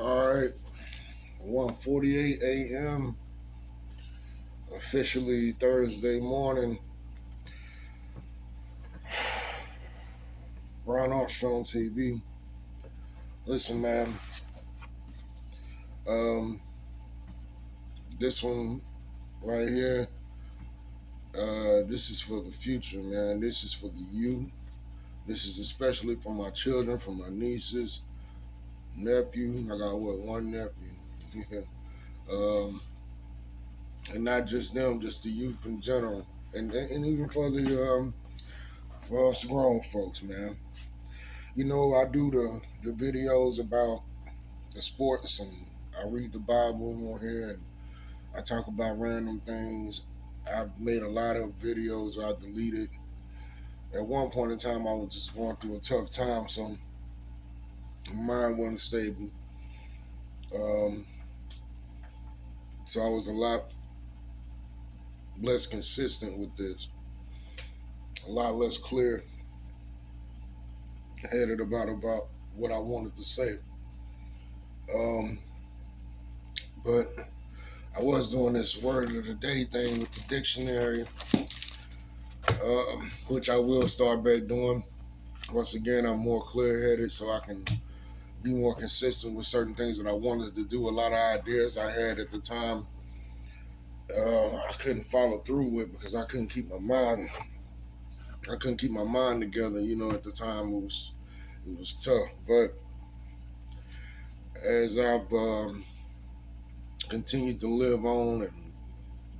All right, 1:48 a.m. Officially Thursday morning. Ron Armstrong TV. Listen, man. Um, this one right here. This is for the future, man. This is for the youth. This is especially for my children, for my nieces, nephew. I got one nephew. um, and not just them, just the youth in general, and even for us grown folks, man. You know, I do the videos about the sports, and I read the Bible on here, and I talk about random things. I've made a lot of videos I deleted. At one point in time, I was just going through a tough time, so my mind wasn't stable. Um, so I was a lot less consistent with this, a lot less clear headed about what I wanted to say. Um, but I was doing this word of the day thing with the dictionary, which I will start back doing. Once again, I'm more clear headed so I can be more consistent with certain things that I wanted to do. A lot of ideas I had at the time, I couldn't follow through with because I couldn't keep my mind together. You know, at the time it was tough. But as I've continued to live on and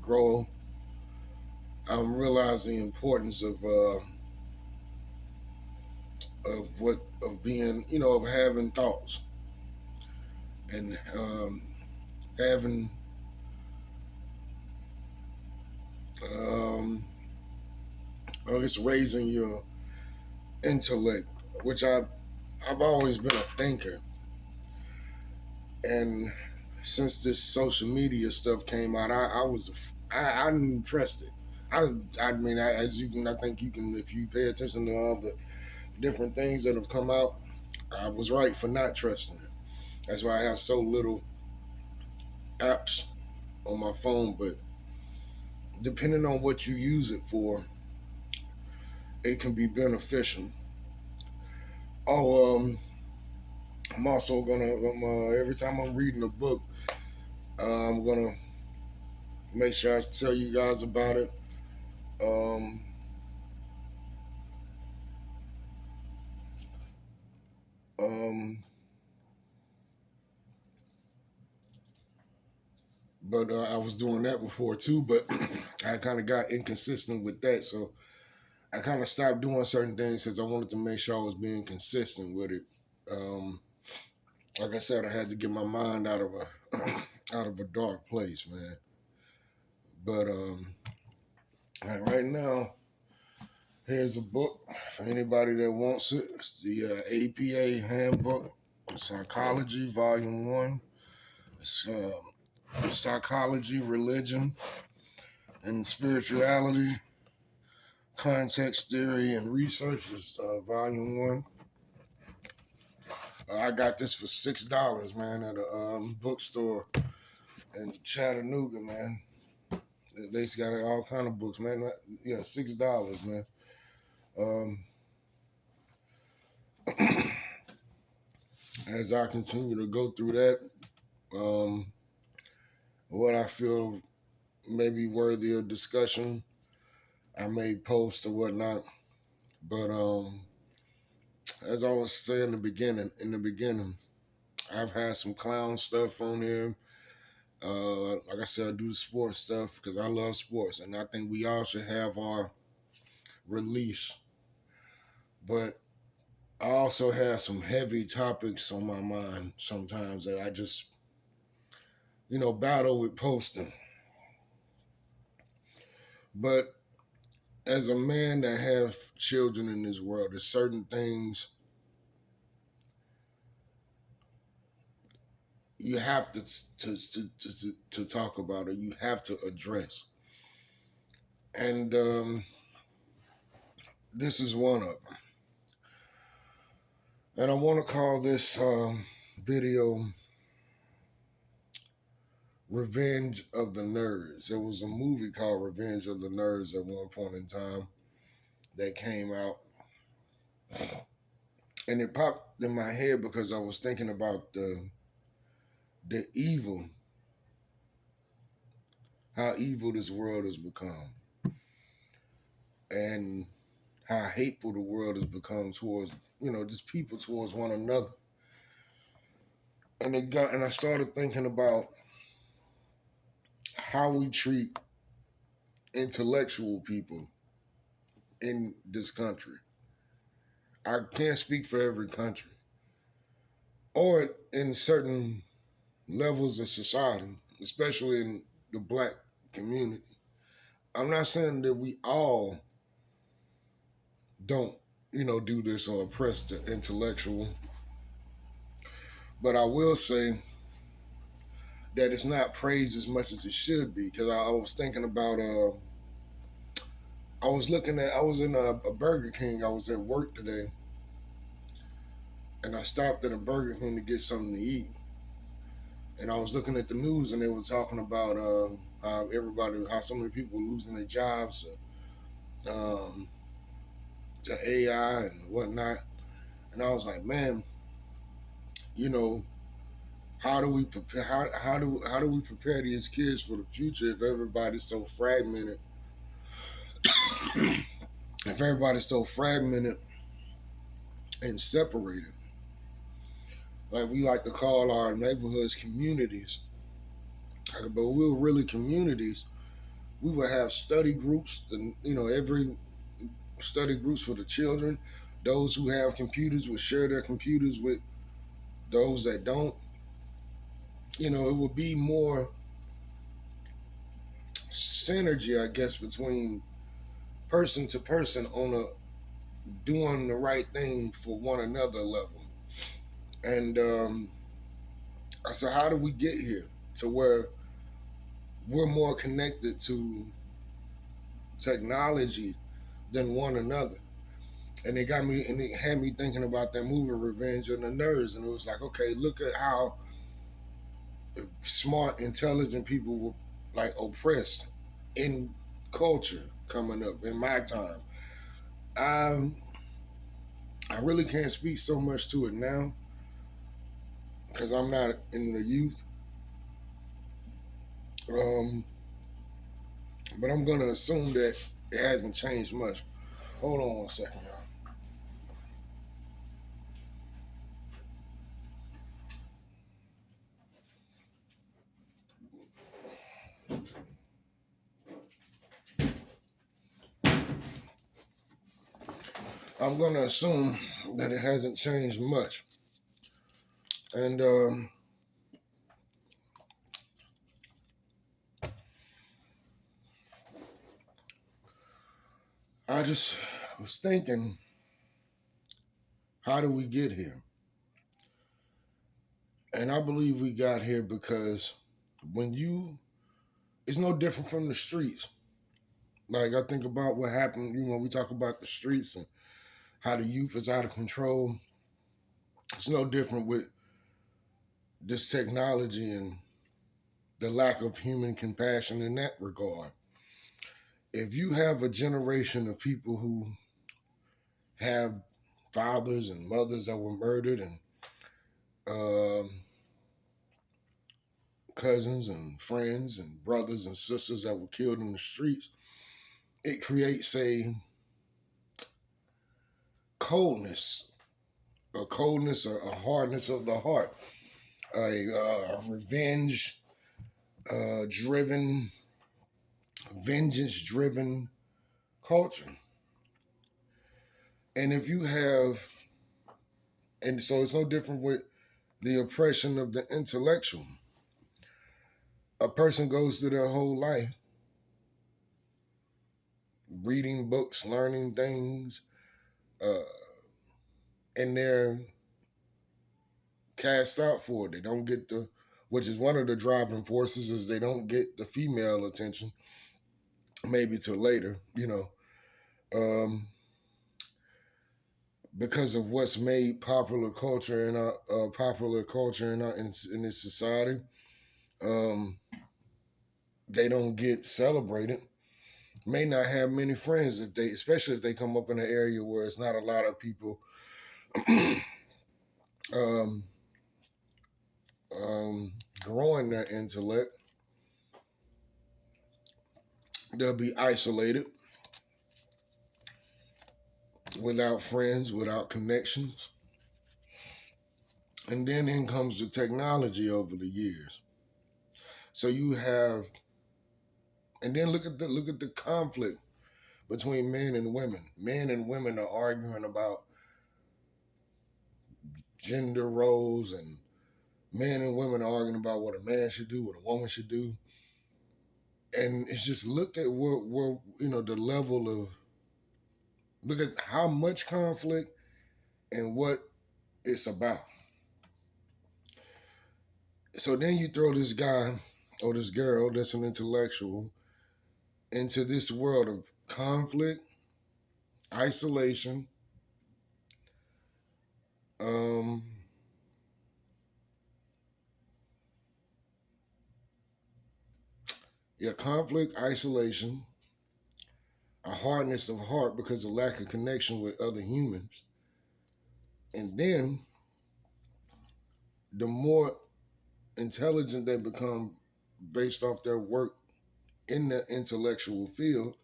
grow, I'm realizing the importance of being, you know, of having thoughts and having um, I guess raising your intellect, which I've always been a thinker, and since this social media stuff came out, I didn't trust it. I mean, as you can, I think you can, if you pay attention to all the different things that have come out, I was right for not trusting it. That's why I have so little apps on my phone. But depending on what you use it for, it can be beneficial. Oh, I'm also gonna every time I'm reading a book, I'm gonna make sure I tell you guys about it. Um, um, but I was doing that before too, but I kind of got inconsistent with that, so I kind of stopped doing certain things because I wanted to make sure I was being consistent with it. Um, like I said, I had to get my mind out of a out of a dark place, man. But right now, here's a book for anybody that wants it. It's the APA Handbook of Psychology, Volume One. It's Psychology, Religion, and Spirituality, Context Theory and Research. Is Volume One. I got this for $6, man, at a bookstore in Chattanooga, man. They got all kind of books, man. Yeah, $6, man. Um, as I continue to go through that, um, what I feel may be worthy of discussion, I may post or whatnot. But as I was saying in the beginning, I've had some clown stuff on here. Like I said, I do the sports stuff because I love sports, and I think we all should have our release. But I also have some heavy topics on my mind sometimes that I just, you know, battle with posting. But as a man that has children in this world, there's certain things you have to talk about, or you have to address, and this is one of them. And I want to call this video Revenge of the Nerds. There was a movie called Revenge of the Nerds at one point in time that came out, and it popped in my head because I was thinking about the evil, how evil this world has become, and how hateful the world has become towards just people towards one another. And I started thinking about how we treat intellectual people in this country. I can't speak for every country or in certain levels of society, especially in the black community. I'm not saying that we all don't, do this or oppress the intellectual, but I will say that it's not praised as much as it should be. Because I was thinking about, I was in a Burger King. I was at work today, and I stopped at a Burger King to get something to eat. And I was looking at the news, and they were talking about how so many people were losing their jobs um, to AI and whatnot. And I was like, man, you know, how do we prepare? How do we prepare these kids for the future if everybody's so fragmented? If everybody's so fragmented and separated, like we like to call our neighborhoods communities, but we were really communities. We would have study groups, and every study groups for the children. Those who have computers would share their computers with those that don't. It would be more synergy, I guess, between person to person on a doing the right thing for one another level. And I said, how do we get here to where we're more connected to technology than one another? And it had me thinking about that movie Revenge of the Nerds, and it was like, okay, look at how smart, intelligent people were like oppressed in culture coming up in my time. Um, I really can't speak so much to it now because I'm not in the youth. Um, but I'm gonna assume that it hasn't changed much. Hold on one second, y'all. I'm gonna assume that it hasn't changed much, and I just was thinking, how do we get here? And I believe we got here because when you, it's no different from the streets. Like I think about what happened. We talk about the streets and how the youth is out of control. It's no different with this technology and the lack of human compassion in that regard. If you have a generation of people who have fathers and mothers that were murdered and um, cousins and friends and brothers and sisters that were killed in the streets, it creates coldness, a coldness, a hardness of the heart, a revenge driven, vengeance driven culture. And if you have, and so it's no different with the oppression of the intellectual. A person goes through their whole life reading books, learning things, uh, and they're cast out for it. They don't get which is one of the driving forces, is they don't get the female attention, maybe till later, um, because of what's made popular culture in this society. Um, they don't get celebrated. May not have many friends if they, especially if they come up in an area where it's not a lot of people um, um, growing their intellect. They'll be isolated, without friends, without connections. And then in comes the technology over the years. So you have, and then look at the conflict between men and women. Men and women are arguing about gender roles, and men and women are arguing about what a man should do, what a woman should do. And it's just look at where the level of, look at how much conflict and what it's about. So then you throw this guy or this girl that's an intellectual into this world of conflict, isolation, um, yeah, conflict, isolation, a hardness of heart because of lack of connection with other humans. And then the more intelligent they become based off their work in the intellectual field,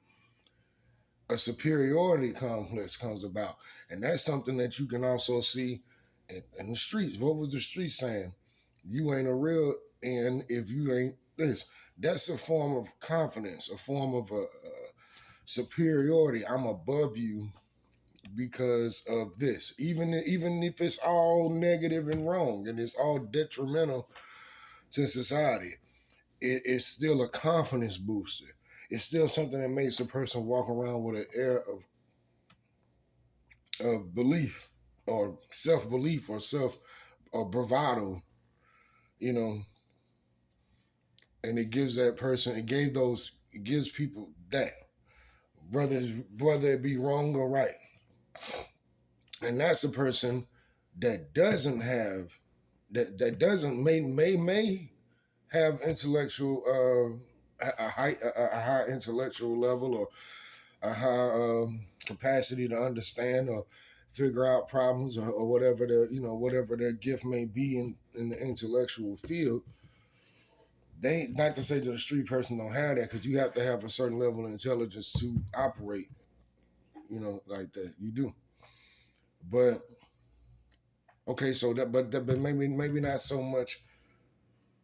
a superiority complex comes about. And that's something that you can also see in the streets. What was the street saying? You ain't a real N if you ain't this. That's a form of confidence, a form of a superiority. I'm above you because of this. Even if it's all negative and wrong and it's all detrimental to society, it's still a confidence booster. It's still something that makes a person walk around with an air of belief or self belief or self or bravado, you know, and it gives that person, it gives people that, whether it be wrong or right. And that's a person that doesn't have, that doesn't, may have intellectual, a high intellectual level, or a high capacity to understand or figure out problems, or whatever whatever their gift may be in the intellectual field. They, not to say that a street person don't have that, because you have to have a certain level of intelligence to operate, like that. You do, but okay, so but maybe not so much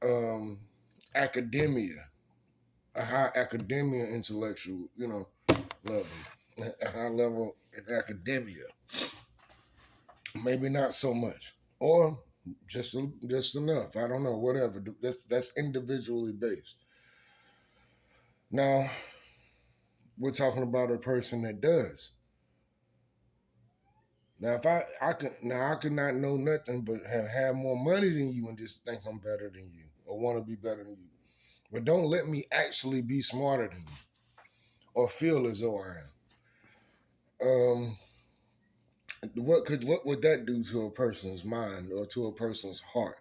um, academia, a high academia intellectual, level, a high level in academia. Maybe not so much, or just enough. I don't know. Whatever. That's individually based. Now we're talking about a person that does. Now, if I could not know nothing but have more money than you and just think I'm better than you or want to be better than you. But don't let me actually be smarter than you or feel as though I am. What would that do to a person's mind or to a person's heart?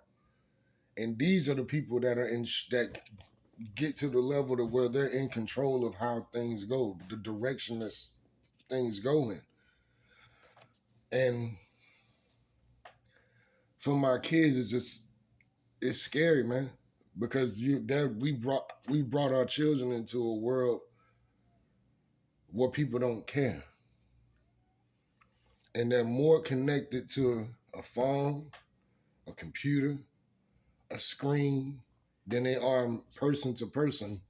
And these are the people that are that get to the level to where they're in control of how things go, the direction that things go in. And for my kids, it's scary, man, because we brought our children into a world where people don't care, and they're more connected to a phone, a computer, a screen than they are person to person.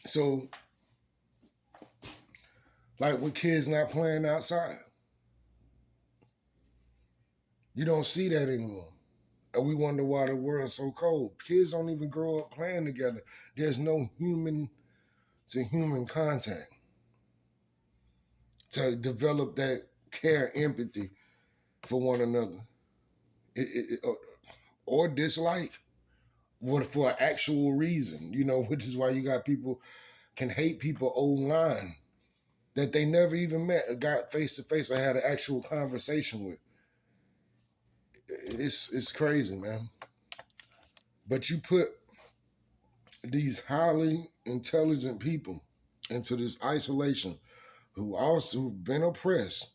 So, like with kids not playing outside, you don't see that anymore. And we wonder why the world's so cold. Kids don't even grow up playing together. There's no human to human contact to develop that care, empathy for one another, or dislike for an actual reason, which is why you got people can hate people online that they never even met or got face to face or had an actual conversation with. It's crazy, man. But you put these highly intelligent people into this isolation who also have been oppressed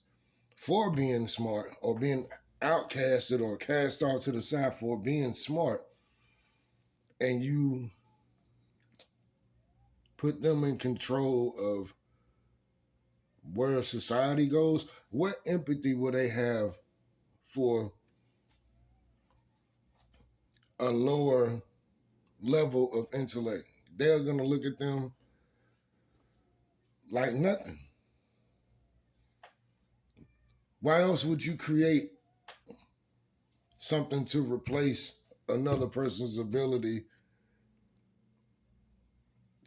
for being smart or being outcasted or cast off to the side for being smart, and you put them in control of where society goes, what empathy will they have for a lower level of intellect? They're going to look at them like nothing. Why else would you create something to replace another person's ability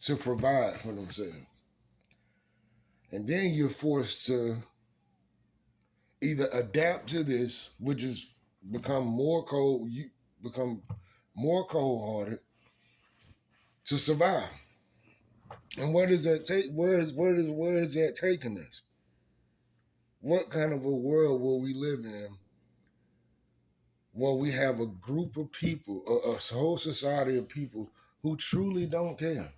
to provide for themselves? And then you're forced to either adapt to this, which is become more cold, you become more cold-hearted to survive. And where does that take? Where is that taking us? What kind of a world will we live in where we have a group of people, a whole society of people who truly don't care,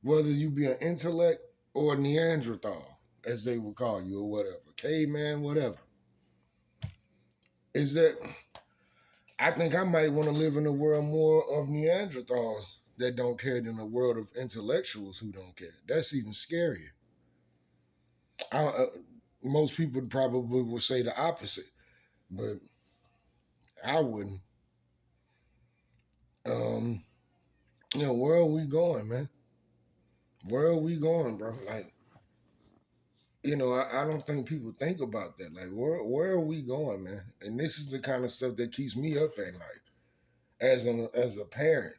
whether you be an intellect or a Neanderthal, as they would call you, or whatever, caveman, whatever? Is that I think I might want to live in a world more of Neanderthals that don't care than a world of intellectuals who don't care. That's even scarier. Most people probably would say the opposite, but I wouldn't. Um, where are we going, man? Where are we going, bro? Like, I don't think people think about that. Like, where are we going, man? And this is the kind of stuff that keeps me up at night as a parent.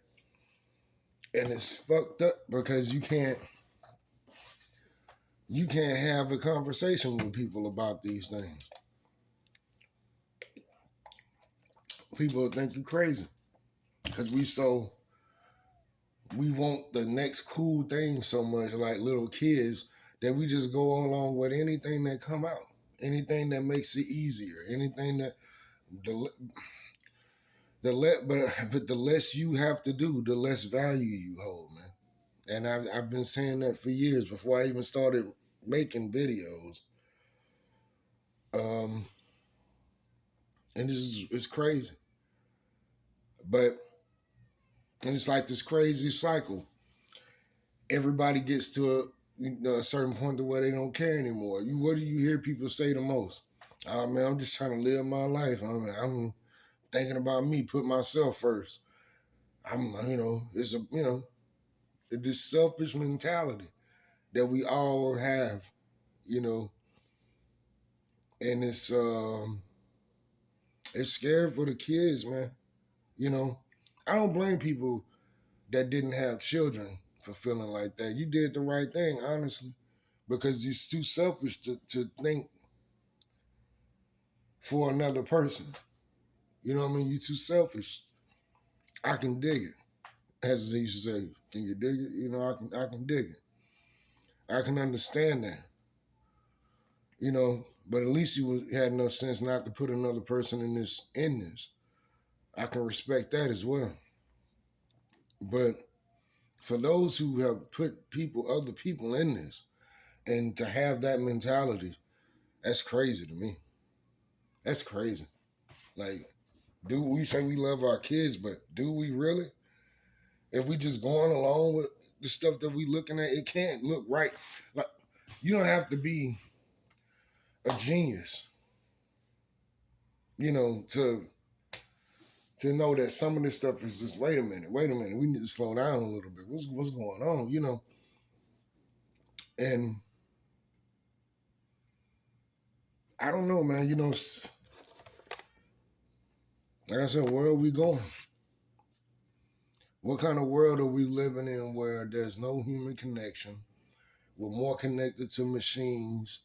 And it's fucked up because you can't have a conversation with people about these things. People think you crazy because we want the next cool thing so much, like little kids, that we just go along with anything that come out, anything that makes it easier, anything that the but the less you have to do, the less value you hold, man. And I've been saying that for years before I even started making videos. Um, and it's crazy, but and it's like this crazy cycle. Everybody gets to a certain point to where they don't care anymore. What do you hear people say the most? Oh man, I'm just trying to live my life. I'm thinking about me, put myself first. It's this selfish mentality that we all have, you know, and it's scary for the kids, man. You know, I don't blame people that didn't have children for feeling like that. You did the right thing, honestly, because you're too selfish to think for another person. You know what I mean? You're too selfish. I can dig it. As they used to say, can you dig it? I can dig it. I can understand that. But at least you had enough sense not to put another person in this. I can respect that as well. But for those who have put other people in this, and to have that mentality, that's crazy to me. That's crazy. Like, do we say we love our kids, but do we really? If we just going along with the stuff that we looking at, it can't look right. Like, you don't have to be a genius, to know that some of this stuff is just wait a minute, we need to slow down a little bit. What's going on, And I don't know, man. Like I said, where are we going? What kind of world are we living in where there's no human connection? We're more connected to machines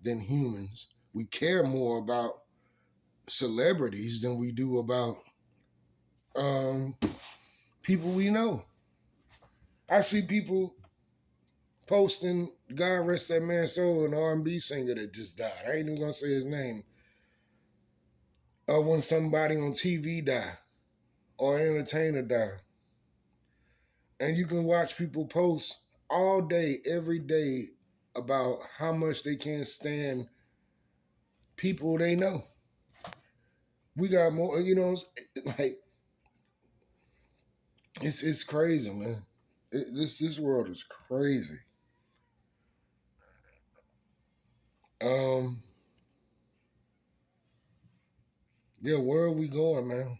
than humans. We care more about celebrities than we do about um, people we know. I see people posting, God rest that man's soul, an R&B singer that just died. I ain't even gonna say his name. Or when somebody on TV die or an entertainer die. And you can watch people post all day, every day about how much they can't stand people they know. We got more, like it's crazy, man. This world is crazy. Um, yeah, where are we going, man?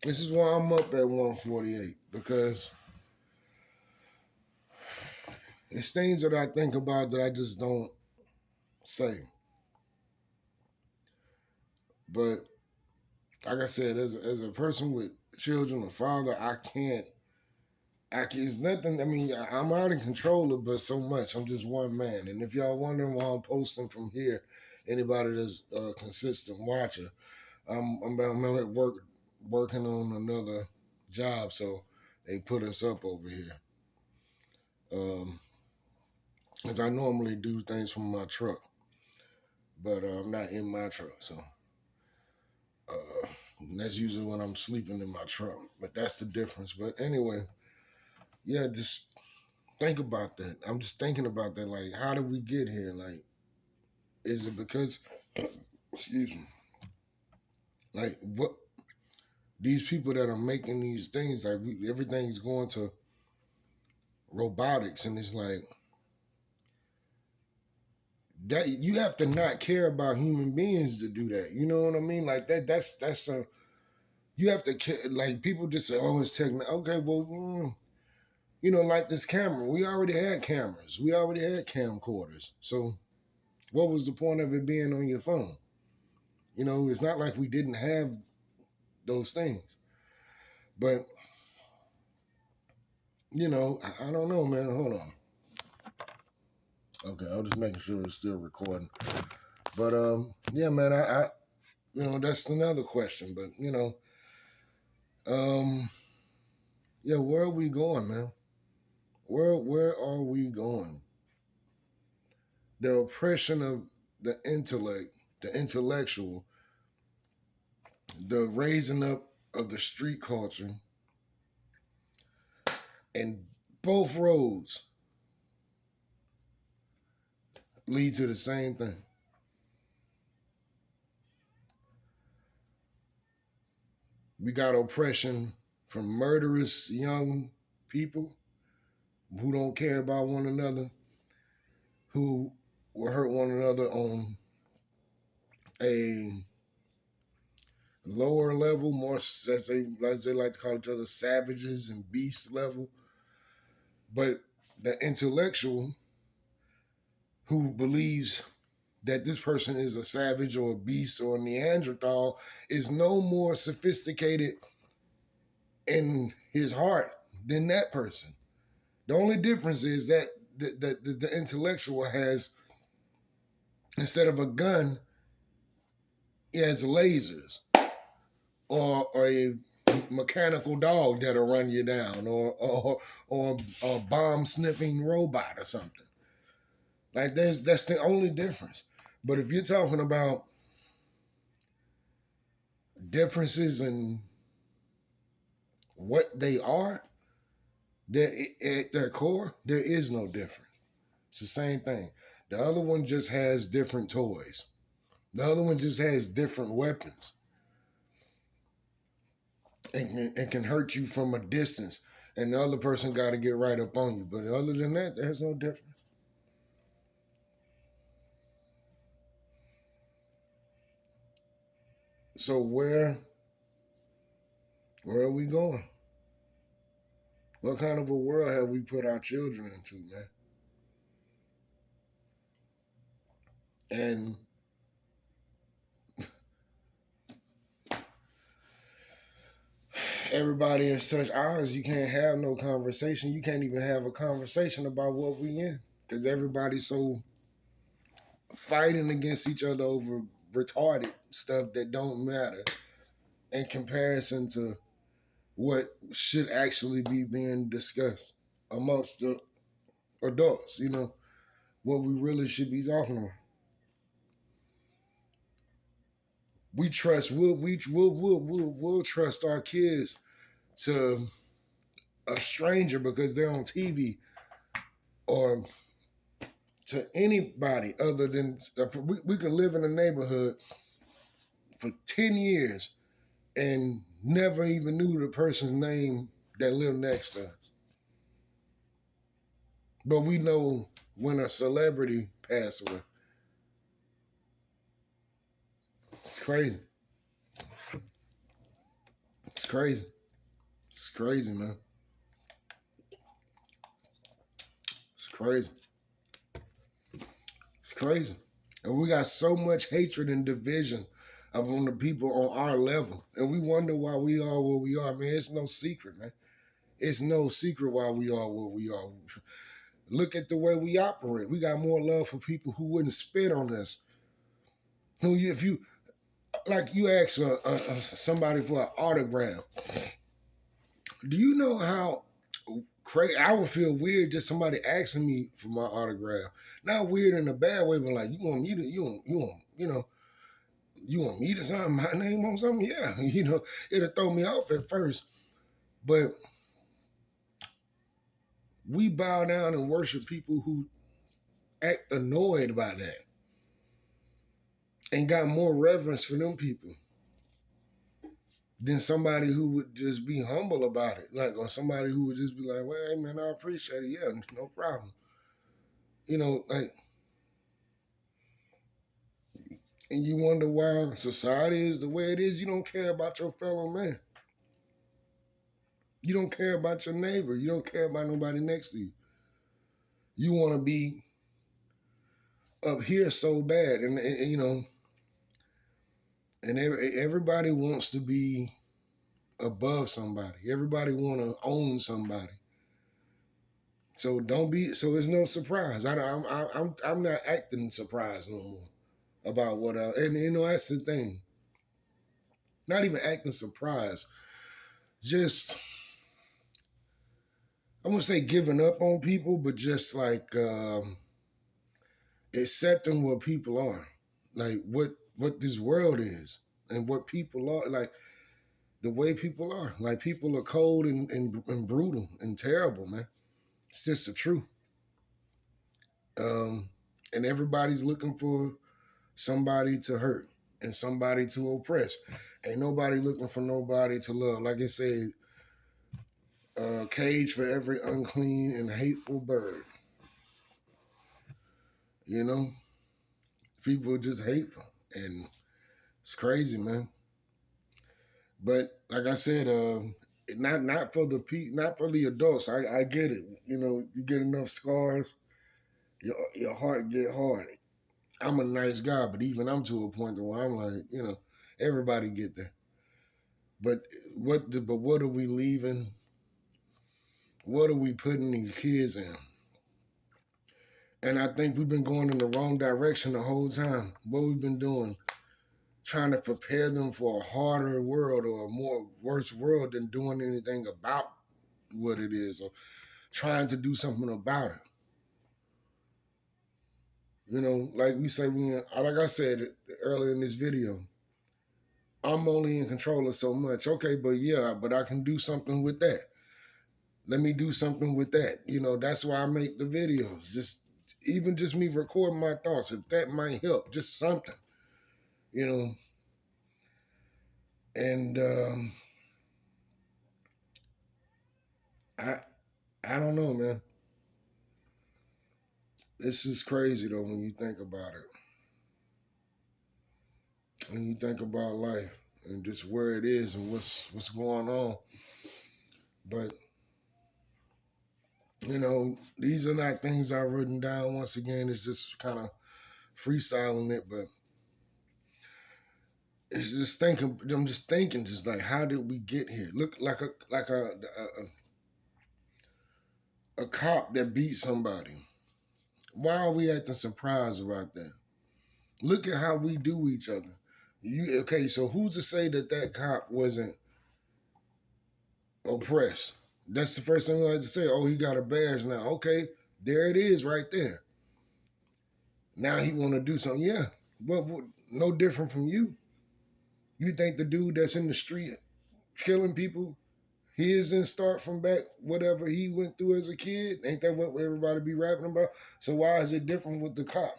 This is why I'm up at 148 because it's things that I think about that I just don't say. But like I said, as a person with children, a father, I can't. It's nothing. I mean, I'm out of control of, but so much. I'm just one man. And if y'all wondering why I'm posting from here, anybody that's a consistent watcher, I'm at work working on another job, so they put us up over here. Because I normally do things from my truck, but I'm not in my truck, so uh, that's usually when I'm sleeping in my truck. But that's the difference. But anyway, yeah, just think about that. I'm just thinking about that. Like, how did we get here? Like, is it because, excuse me, like what these people that are making these things, like everything's going to robotics, and it's like that you have to not care about human beings to do that. You know what I mean? Like that's a you have to care. Like people just say, "Oh, it's technology." Okay, well, like this camera. We already had cameras. We already had camcorders. So what was the point of it being on your phone? It's not like we didn't have those things. But I don't know, man. Hold on. Okay, I was just making sure it's still recording. But yeah, man. That's another question. But um, yeah, where are we going, man? Where are we going? The oppression of the intellect, the intellectual, the raising up of the street culture, and both roads lead to the same thing. We got oppression from murderous young people who don't care about one another, who will hurt one another on a lower level, more as they like to call each other, savages and beast level. But the intellectual who believes that this person is a savage or a beast or a Neanderthal is no more sophisticated in his heart than that person. The only difference is that the intellectual has, instead of a gun, he has lasers or a mechanical dog that'll run you down or a bomb sniffing robot or something. Like that's the only difference. But if you're talking about differences in what they are, at their core, there is no difference. It's the same thing. The other one just has different toys. The other one just has different weapons and can hurt you from a distance. And the other person got to get right up on you. But other than that, there's no difference. So where are we going? What kind of a world have we put our children into, man? And everybody is such ours, you can't have no conversation. You can't even have a conversation about what we in. Because everybody's so fighting against each other over retarded stuff that don't matter in comparison to what should actually be being discussed amongst the adults, what we really should be talking about. We trust we'll trust our kids to a stranger because they're on TV, or to anybody other than we could live in a neighborhood for 10 years and never even knew the person's name that lived next to us. But we know when a celebrity passed away. It's crazy. It's crazy. It's crazy, man. It's crazy. It's crazy. And we got so much hatred and division among the people on our level. And we wonder why we are where we are, man. It's no secret, man. It's no secret why we are where we are. Look at the way we operate. We got more love for people who wouldn't spit on us. Who, if you like, you ask somebody for an autograph. Do you know how crazy? I would feel weird just somebody asking me for my autograph. Not weird in a bad way, but like, you want me to, you want me to sign my name on something? Yeah, it'll throw me off at first, but we bow down and worship people who act annoyed by that and got more reverence for them people than somebody who would just be humble about it. Like, or somebody who would just be like, well, hey, man, I appreciate it. Yeah, no problem. Like, and you wonder why society is the way it is. You don't care about your fellow man. You don't care about your neighbor. You don't care about nobody next to you. You want to be up here so bad. And everybody wants to be above somebody. Everybody want to own somebody. So don't be. So it's no surprise. I'm not acting surprised no more about what. And that's the thing. Not even acting surprised. Just I wouldn't say giving up on people, but just like accepting what people are, like what this world is, and what people are, like the way people are. Like people are cold and brutal and terrible, man. It's just the truth. And everybody's looking for somebody to hurt and somebody to oppress. Ain't nobody looking for nobody to love. Like I said, cage for every unclean and hateful bird. People are just hateful, and it's crazy, man. But like I said, not for the adults. I get it. You get enough scars, your heart get hard. I'm a nice guy, but even I'm to a point where I'm like, everybody get there. But what are we leaving? What are we putting these kids in? And I think we've been going in the wrong direction the whole time. What we've been doing, trying to prepare them for a harder world or a more worse world than doing anything about what it is or trying to do something about it. Like we say, like I said earlier in this video, I'm only in control of so much. Okay, but I can do something with that. Let me do something with that. That's why I make the videos. Just me recording my thoughts, if that might help, just something, you know. And I I don't know, man. This is crazy though when you think about it. When you think about life and just where it is and what's going on. But these are not things I've written down. Once again, it's just kind of freestyling it, but it's just thinking. I'm just thinking, just like, how did we get here? Look like a cop that beat somebody. Why are we acting surprised about that? Look at how we do each other. Okay? So who's to say that cop wasn't oppressed? That's the first thing I like to say. Oh, he got a badge now. Okay, there it is, right there. Now he want to do something. Yeah, but no different from you. You think the dude that's in the street killing people, his didn't start from back whatever he went through as a kid. Ain't that what everybody be rapping about? So why is it different with the cop?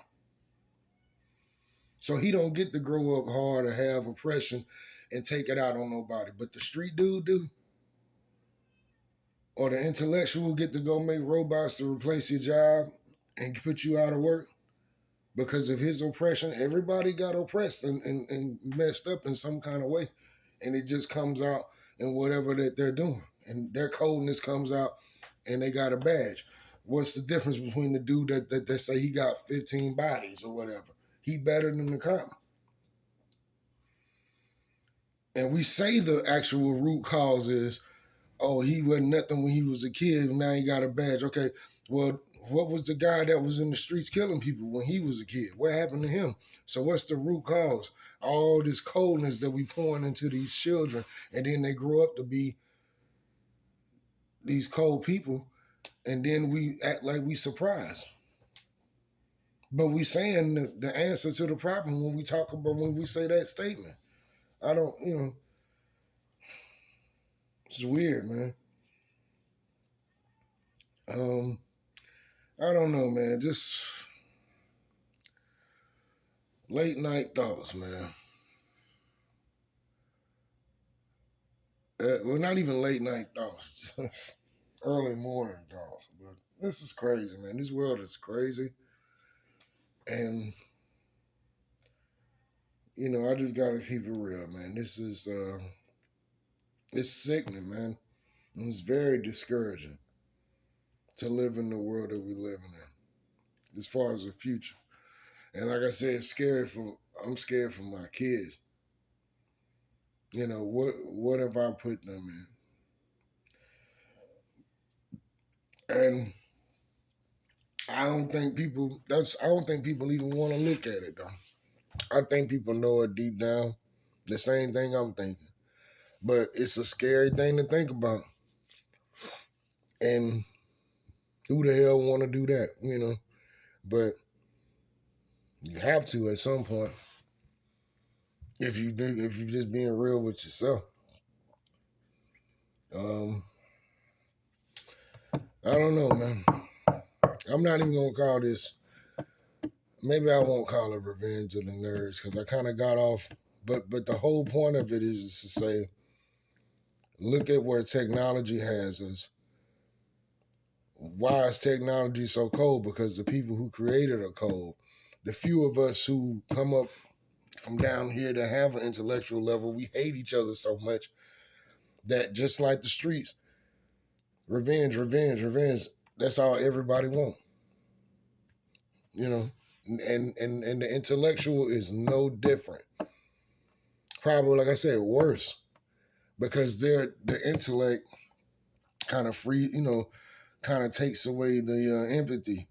So he don't get to grow up hard or have oppression and take it out on nobody. But the street dude do. Or the intellectual get to go make robots to replace your job and put you out of work because of his oppression. Everybody got oppressed and messed up in some kind of way. And it just comes out in whatever that they're doing. And their coldness comes out and they got a badge. What's the difference between the dude that say he got 15 bodies or whatever? He better than the cop. And we say the actual root cause is, oh, he wasn't nothing when he was a kid, now he got a badge. Okay, well, what was the guy that was in the streets killing people when he was a kid? What happened to him? So what's the root cause? All this coldness that we pouring into these children, and then they grow up to be these cold people, and then we act like we surprised. But we saying the answer to the problem when we talk about, when we say that statement. I don't, it's weird, man. I don't know, man. Just late night thoughts, man. Well, not even late night thoughts, early morning thoughts. But this is crazy, man. This world is crazy, and I just gotta keep it real, man. This is it's sickening, man. And it's very discouraging to live in the world that we live in, as far as the future. And like I said, I'm scared for my kids. What have I put them in? And I don't think people even want to look at it though. I think people know it deep down. The same thing I'm thinking. But it's a scary thing to think about. And who the hell want to do that, But you have to at some point. If you're just being real with yourself. I don't know, man. I'm not even gonna call this. Maybe I won't call it Revenge of the Nerds because I kind of got off. But the whole point of it is to say, look at where technology has us. Why is technology so cold? Because the people who created are cold. The few of us who come up from down here that have an intellectual level, we hate each other so much that just like the streets, revenge, revenge, revenge. That's all everybody wants. And the intellectual is no different. Probably, like I said, worse because their intellect kind of free, kind of takes away the empathy.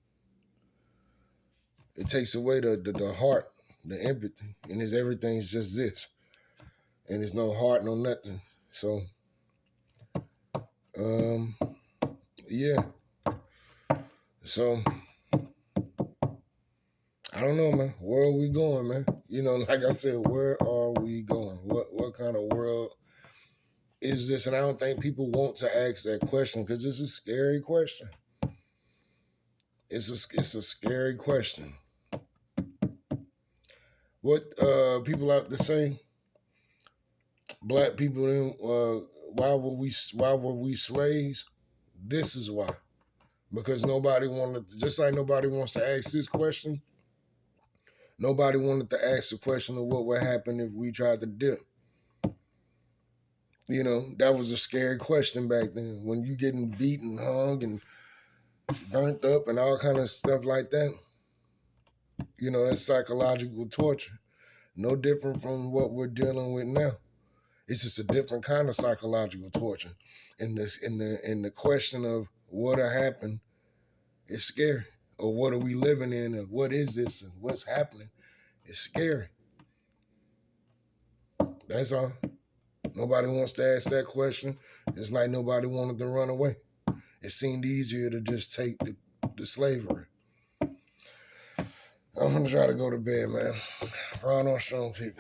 It takes away the heart, the empathy, and everything's just this, and there's no heart, no nothing. So, yeah. So I don't know, man. Where are we going, man? Like I said, where are we going? What kind of world is this? And I don't think people want to ask that question because it's a scary question. It's a scary question. What people have to say? Black people, why were we slaves? This is why. Because nobody wanted, just like nobody wants to ask this question, nobody wanted to ask the question of what would happen if we tried to dip. That was a scary question back then. When you getting beaten, hung, and burnt up and all kind of stuff like that, that's psychological torture. No different from what we're dealing with now. It's just a different kind of psychological torture. In the question of what'll happen is scary. Or what are we living in, and what is this, and what's happening? It's scary. That's all. Nobody wants to ask that question. It's like nobody wanted to run away. It seemed easier to just take the slavery. I'm gonna try to go to bed, man. Ron on Strong TV.